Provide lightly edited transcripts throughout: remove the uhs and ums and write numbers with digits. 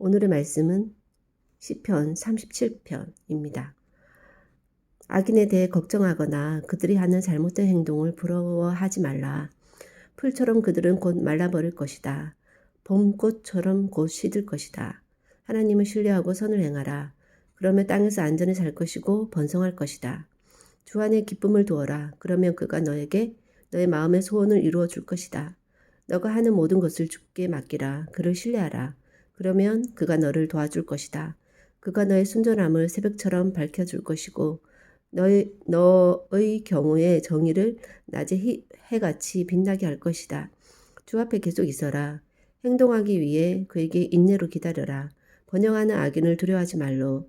오늘의 말씀은 시편 37편입니다. 악인에 대해 걱정하거나 그들이 하는 잘못된 행동을 부러워하지 말라. 풀처럼 그들은 곧 말라버릴 것이다. 봄꽃처럼 곧 시들 것이다. 하나님을 신뢰하고 선을 행하라. 그러면 땅에서 안전히 살 것이고 번성할 것이다. 주 안에 기쁨을 두어라. 그러면 그가 너에게 너의 마음의 소원을 이루어 줄 것이다. 너가 하는 모든 것을 주께 맡기라. 그를 신뢰하라. 그러면 그가 너를 도와줄 것이다. 그가 너의 순전함을 새벽처럼 밝혀줄 것이고 너의 경우에 정의를 낮에 해같이 빛나게 할 것이다. 주 앞에 계속 있어라. 행동하기 위해 그에게 인내로 기다려라. 번영하는 악인을 두려워하지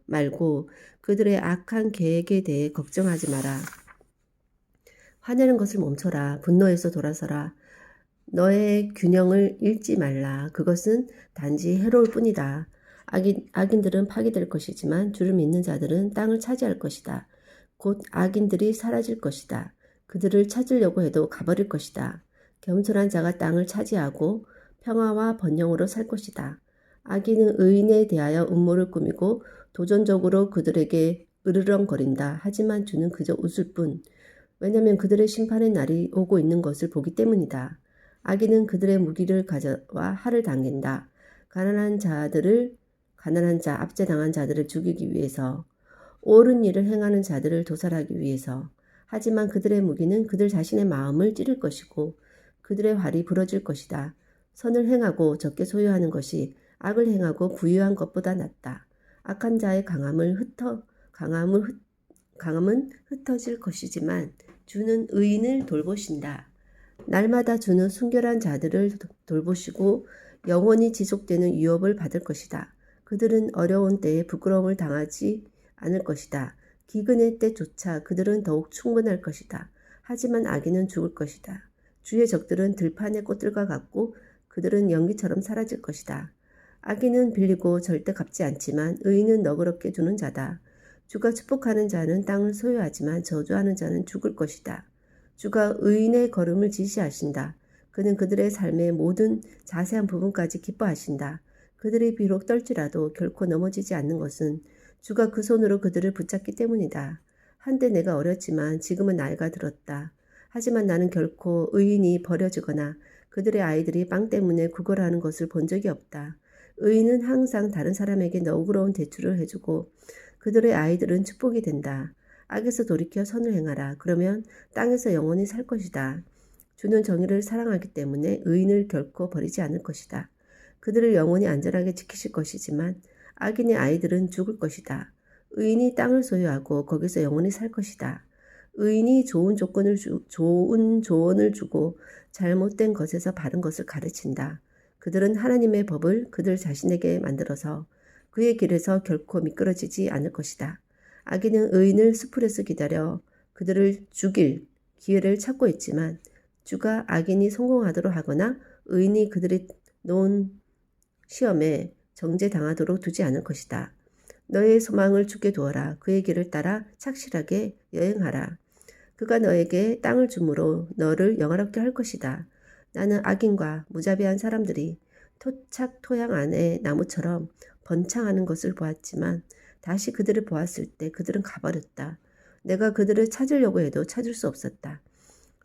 말고 그들의 악한 계획에 대해 걱정하지 마라. 화내는 것을 멈춰라. 분노에서 돌아서라. 너의 균형을 잃지 말라. 그것은 단지 해로울 뿐이다. 악인들은 파괴될 것이지만 주를 믿는 자들은 땅을 차지할 것이다. 곧 악인들이 사라질 것이다. 그들을 찾으려고 해도 가버릴 것이다. 겸손한 자가 땅을 차지하고 평화와 번영으로 살 것이다. 악인은 의인에 대하여 음모를 꾸미고 도전적으로 그들에게 으르렁거린다. 하지만 주는 그저 웃을 뿐. 왜냐하면 그들의 심판의 날이 오고 있는 것을 보기 때문이다. 악인은 그들의 무기를 가져와 활을 당긴다. 가난한 자, 압제당한 자들을 죽이기 위해서, 옳은 일을 행하는 자들을 도살하기 위해서. 하지만 그들의 무기는 그들 자신의 마음을 찌를 것이고 그들의 활이 부러질 것이다. 선을 행하고 적게 소유하는 것이 악을 행하고 부유한 것보다 낫다. 악한 자의 강함은 흩어질 것이지만 주는 의인을 돌보신다. 날마다 주는 순결한 자들을 돌보시고 영원히 지속되는 유업을 받을 것이다. 그들은 어려운 때에 부끄러움을 당하지 않을 것이다. 기근의 때조차 그들은 더욱 충분할 것이다. 하지만 악인은 죽을 것이다. 주의 적들은 들판의 꽃들과 같고 그들은 연기처럼 사라질 것이다. 악인은 빌리고 절대 갚지 않지만 의인은 너그럽게 주는 자다. 주가 축복하는 자는 땅을 소유하지만 저주하는 자는 죽을 것이다. 주가 의인의 걸음을 지시하신다. 그는 그들의 삶의 모든 자세한 부분까지 기뻐하신다. 그들이 비록 떨지라도 결코 넘어지지 않는 것은 주가 그 손으로 그들을 붙잡기 때문이다. 한때 내가 어렸지만 지금은 나이가 들었다. 하지만 나는 결코 의인이 버려지거나 그들의 아이들이 빵 때문에 구걸하는 것을 본 적이 없다. 의인은 항상 다른 사람에게 너그러운 대출을 해주고 그들의 아이들은 축복이 된다. 악에서 돌이켜 선을 행하라. 그러면 땅에서 영원히 살 것이다. 주는 정의를 사랑하기 때문에 의인을 결코 버리지 않을 것이다. 그들을 영원히 안전하게 지키실 것이지만 악인의 아이들은 죽을 것이다. 의인이 땅을 소유하고 거기서 영원히 살 것이다. 의인이 좋은 조언을 주고 잘못된 것에서 바른 것을 가르친다. 그들은 하나님의 법을 그들 자신에게 만들어서 그의 길에서 결코 미끄러지지 않을 것이다. 악인은 의인을 수풀에서 기다려 그들을 죽일 기회를 찾고 있지만 주가 악인이 성공하도록 하거나 의인이 그들이 놓은 시험에 정죄당하도록 두지 않을 것이다. 너의 소망을 주께 두어라. 그의 길을 따라 착실하게 여행하라. 그가 너에게 땅을 주므로 너를 영화롭게 할 것이다. 나는 악인과 무자비한 사람들이 토착 토양 안의 나무처럼 번창하는 것을 보았지만 다시 그들을 보았을 때 그들은 가버렸다. 내가 그들을 찾으려고 해도 찾을 수 없었다.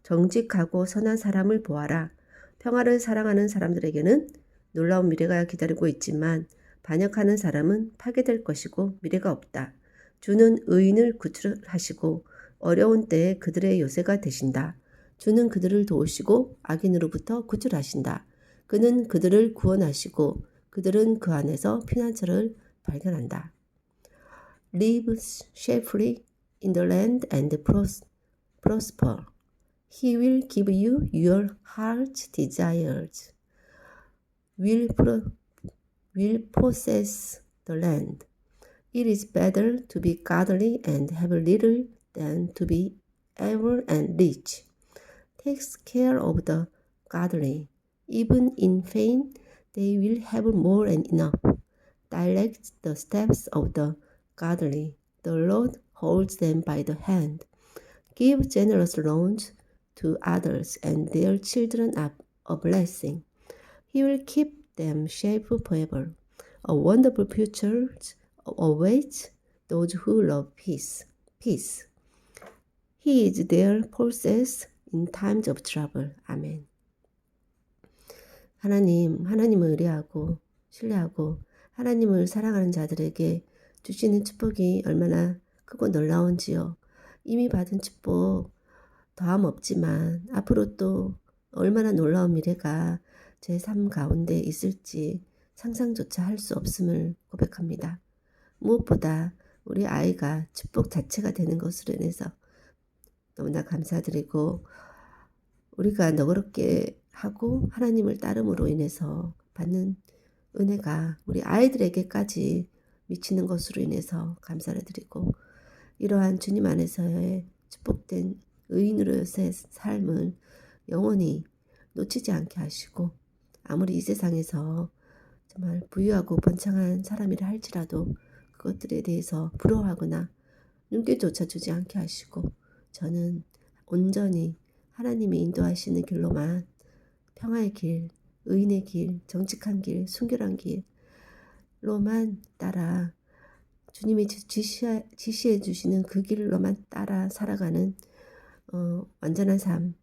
정직하고 선한 사람을 보아라. 평화를 사랑하는 사람들에게는 놀라운 미래가 기다리고 있지만 반역하는 사람은 파괴될 것이고 미래가 없다. 주는 의인을 구출하시고 어려운 때에 그들의 요새가 되신다. 주는 그들을 도우시고 악인으로부터 구출하신다. 그는 그들을 구원하시고 그들은 그 안에서 피난처를 발견한다. Live safely in the land and prosper. He will give you your heart's desires. Will possess the land. It is better to be godly and have little than to be evil and rich. Takes care of the godly. Even in pain, they will have more and enough. Direct the steps of the godly. The Lord holds them by the hand. Give generous loans to others, and their children are a blessing. He will keep them safe forever. A wonderful future awaits those who love peace. Peace. He is their forces in times of trouble. 아멘. 하나님을 의뢰하고 신뢰하고 하나님을 사랑하는 자들에게 주시는 축복이 얼마나 크고 놀라운지요. 이미 받은 축복 더함 없지만 앞으로 또 얼마나 놀라운 미래가 제 삶 가운데 있을지 상상조차 할 수 없음을 고백합니다. 무엇보다 우리 아이가 축복 자체가 되는 것으로 인해서 너무나 감사드리고 우리가 너그럽게 하고 하나님을 따름으로 인해서 받는 은혜가 우리 아이들에게까지 미치는 것으로 인해서 감사를 드리고 이러한 주님 안에서의 축복된 의인으로서의 삶을 영원히 놓치지 않게 하시고 아무리 이 세상에서 정말 부유하고 번창한 사람이라 할지라도 그것들에 대해서 부러워하거나 눈길조차 주지 않게 하시고 저는 온전히 하나님이 인도하시는 길로만 평화의 길, 의인의 길, 정직한 길, 순결한 길로만 따라 주님이 지시해 주시는 그 길로만 따라 살아가는 완전한 삶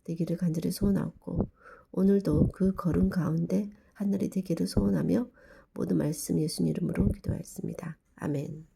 되기를 간절히 소원하고 오늘도 그 걸음 가운데 하늘이 되기를 소원하며 모든 말씀 예수님 이름으로 기도하였습니다. 아멘.